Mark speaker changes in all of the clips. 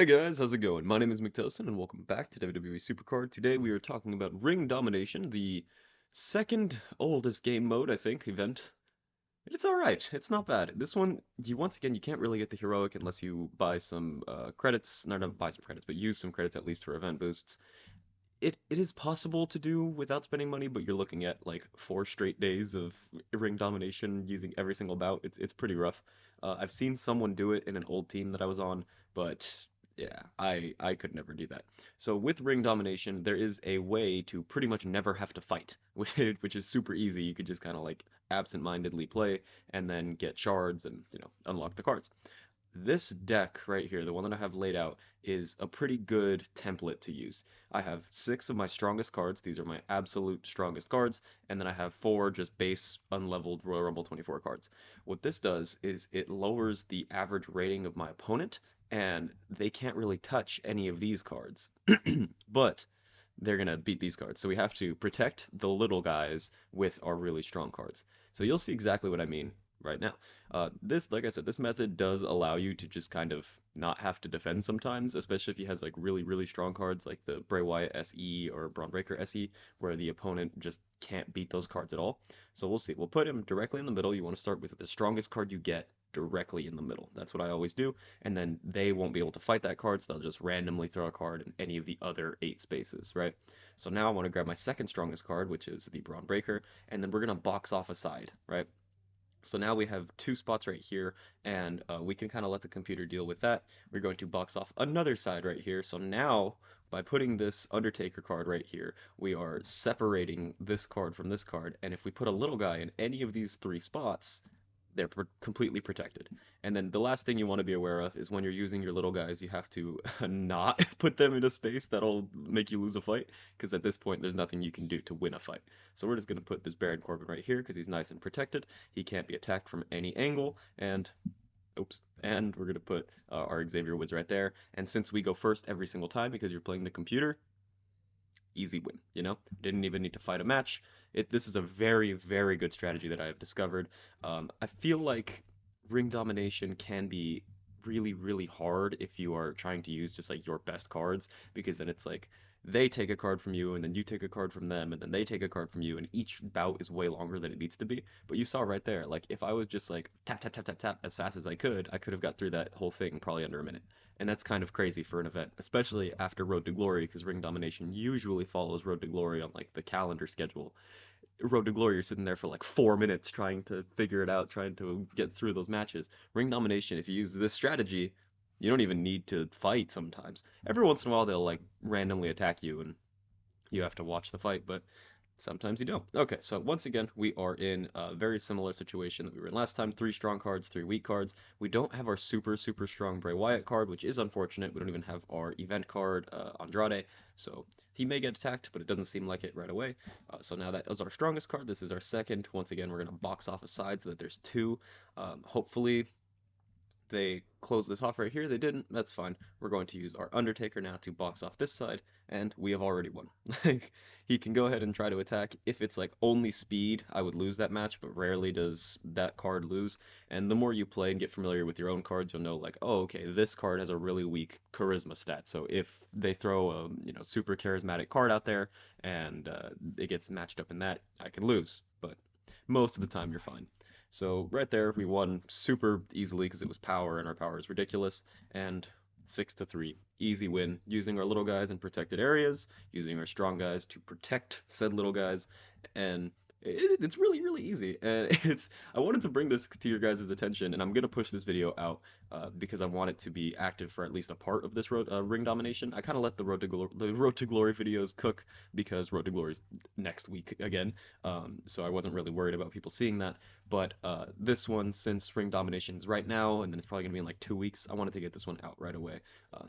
Speaker 1: Hey guys, how's it going? My name is McTosin and welcome back to WWE SuperCard. Today we are talking about Ring Domination, the second oldest game mode, I think, event. It's alright, it's not bad. This one, once again, you can't really get the heroic unless you buy some credits, no, not buy some credits, but use some credits at least for event boosts. It is possible to do without spending money, but you're looking at like 4 straight days of Ring Domination using every single bout. It's pretty rough. I've seen someone do it in an old team that I was on, but yeah, I could never do that. So with Ring Domination, there is a way to pretty much never have to fight, which is super easy. You could just kind of like absent-mindedly play and then get shards and, unlock the cards. This deck right here, the one that I have laid out, is a pretty good template to use. I have 6 of my strongest cards. These are my absolute strongest cards. And then I have 4 just base unleveled Royal Rumble 24 cards. What this does is it lowers the average rating of my opponent, and they can't really touch any of these cards. But they're going to beat these cards. So we have to protect the little guys with our really strong cards. So you'll see exactly what I mean right now. Like I said, this method does allow you to just kind of not have to defend sometimes, especially if he has like really, really strong cards like the Bray Wyatt SE or Braun Breaker SE, where the opponent just can't beat those cards at all. So we'll see. We'll put him directly in the middle. You want to start with the strongest card you get directly in the middle. That's what I always do. And then they won't be able to fight that card, so they'll just randomly throw a card in any of the other 8 spaces, right? So now I want to grab my second strongest card, which is the Braun Breaker, and then we're going to box off a side, right? So now we have 2 spots right here, and we can kind of let the computer deal with that. We're going to box off another side right here. So now, by putting this Undertaker card right here, we are separating this card from this card. And if we put a little guy in any of these 3 spots, they're completely protected. And then the last thing you want to be aware of is when you're using your little guys, you have to not put them in a space that'll make you lose a fight, because at this point, there's nothing you can do to win a fight. So we're just going to put this Baron Corbin right here because he's nice and protected. He can't be attacked from any angle, and oops, and we're going to put our Xavier Woods right there. And since we go first every single time because you're playing the computer, easy win, you know? Didn't even need to fight a match. This is a very, very good strategy that I have discovered. I feel like ring domination can be really, really hard if you are trying to use just like your best cards, because then it's like they take a card from you and then you take a card from them and then they take a card from you, and each bout is way longer than it needs to be. But you saw right there, like if I was just like tap tap tap tap tap as fast as I could have got through that whole thing probably under a minute. And that's kind of crazy for an event, especially after Road to Glory, because Ring Domination usually follows Road to Glory on like the calendar schedule. Road to Glory, you're sitting there for like 4 minutes trying to figure it out, trying to get through those matches. Ring Domination, if you use this strategy, you don't even need to fight sometimes. Every once in a while, they'll like randomly attack you and you have to watch the fight, but sometimes you don't. Okay, so once again, we are in a very similar situation that we were in last time. 3 strong cards, 3 weak cards. We don't have our super, super strong Bray Wyatt card, which is unfortunate. We don't even have our event card, Andrade. So he may get attacked, but it doesn't seem like it right away. So now that is our strongest card. This is our second. Once again, we're going to box off a side so that there's 2. Hopefully, they closed this off right here. They didn't. That's fine. We're going to use our Undertaker now to box off this side, and we have already won. Like, he can go ahead and try to attack. If it's like only speed, I would lose that match, but rarely does that card lose. And the more you play and get familiar with your own cards, you'll know like, oh, okay, this card has a really weak charisma stat. So if they throw a, super charismatic card out there and it gets matched up in that, I can lose. But most of the time, you're fine. So right there, we won super easily because it was power, and our power is ridiculous. And 6-3, easy win, using our little guys in protected areas, using our strong guys to protect said little guys, and it's really, really easy. And I wanted to bring this to your guys' attention, and I'm gonna push this video out because I want it to be active for at least a part of this ring domination. I kind of let the Road to Glory videos cook because Road to Glory is next week again, so I wasn't really worried about people seeing that. But this one, since ring domination is right now, and then it's probably gonna be in like 2 weeks, I wanted to get this one out right away.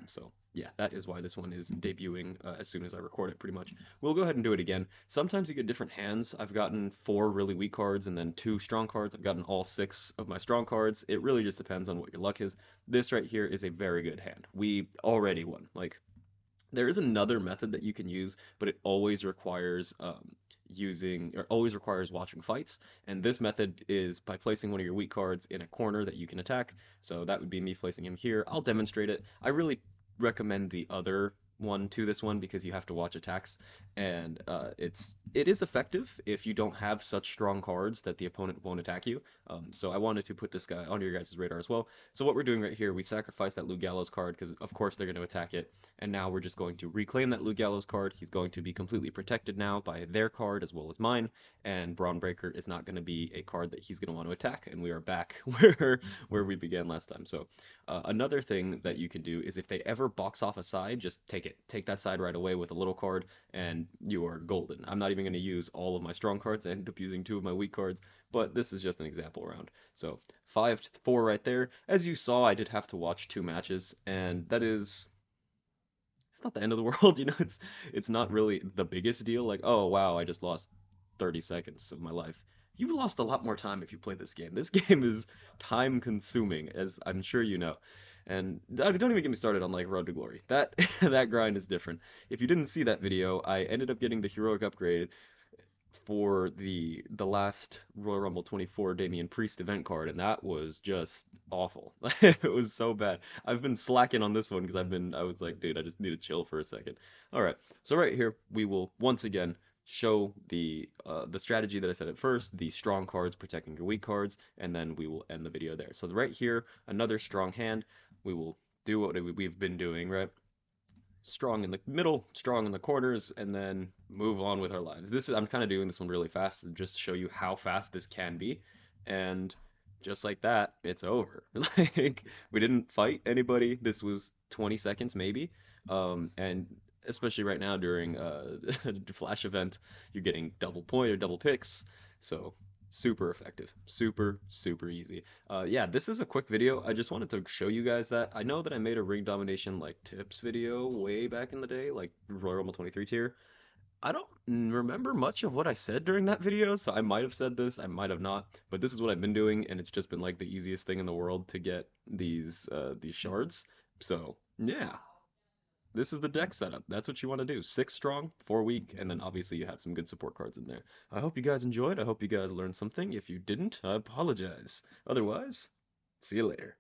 Speaker 1: So yeah, that is why this one is debuting as soon as I record it, pretty much. We'll go ahead and do it again. Sometimes you get different hands. I've gotten 4 really weak cards and then 2 strong cards. I've gotten all 6 of my strong cards. It really just depends on what your luck is. This right here is a very good hand. We already won. Like, there is another method that you can use, but it always requires always requires watching fights. And this method is by placing one of your weak cards in a corner that you can attack. So that would be me placing him here. I'll demonstrate it. I really recommend the other one to this one because you have to watch attacks, and it is effective if you don't have such strong cards that the opponent won't attack you. So I wanted to put this guy on your guys' radar as well. So what we're doing right here, we sacrifice that Lou Gallows card because of course they're going to attack it, and now we're just going to reclaim that Lou Gallows card. He's going to be completely protected now by their card as well as mine, and Brawn Breaker is not going to be a card that he's going to want to attack, and we are back where we began last time. So another thing that you can do is if they ever box off a side, just take it. Take that side right away with a little card, and you are golden. I'm not even going to use all of my strong cards. I ended up using 2 of my weak cards, but this is just an example round. So 5-4 right there. As you saw, I did have to watch 2 matches, and that is it's not the end of the world, you know. It's not really the biggest deal. Like, oh wow, I just lost 30 seconds of my life. You've lost a lot more time if you play this game. This game is time consuming, as I'm sure you know. And don't even get me started on like Road to Glory. That that grind is different. If you didn't see that video, I ended up getting the heroic upgrade for the last Royal Rumble 24 Damian Priest event card, and that was just awful. It was so bad. I've been slacking on this one because I was like, dude, I just need to chill for a second. All right, so right here we will once again show the strategy that I said at first, the strong cards protecting your weak cards, and then we will end the video there. So right here, another strong hand. We will do what we've been doing, right? Strong in the middle, strong in the corners, and then move on with our lives. I'm kind of doing this one really fast just to show you how fast this can be. And just like that, it's over. Like we didn't fight anybody. This was 20 seconds maybe. And especially right now during the Flash event, you're getting double point or double picks. So super effective, super easy. Yeah, this is a quick video. I just wanted to show you guys that. I know that I made a ring domination like tips video way back in the day, like Royal Rumble 23 tier. I don't remember much of what I said during that video, so I might have said this, I might have not, but this is what I've been doing, and it's just been like the easiest thing in the world to get these shards. So yeah, this is the deck setup. That's what you want to do. 6 strong, 4 weak, and then obviously you have some good support cards in there. I hope you guys enjoyed. I hope you guys learned something. If you didn't, I apologize. Otherwise, see you later.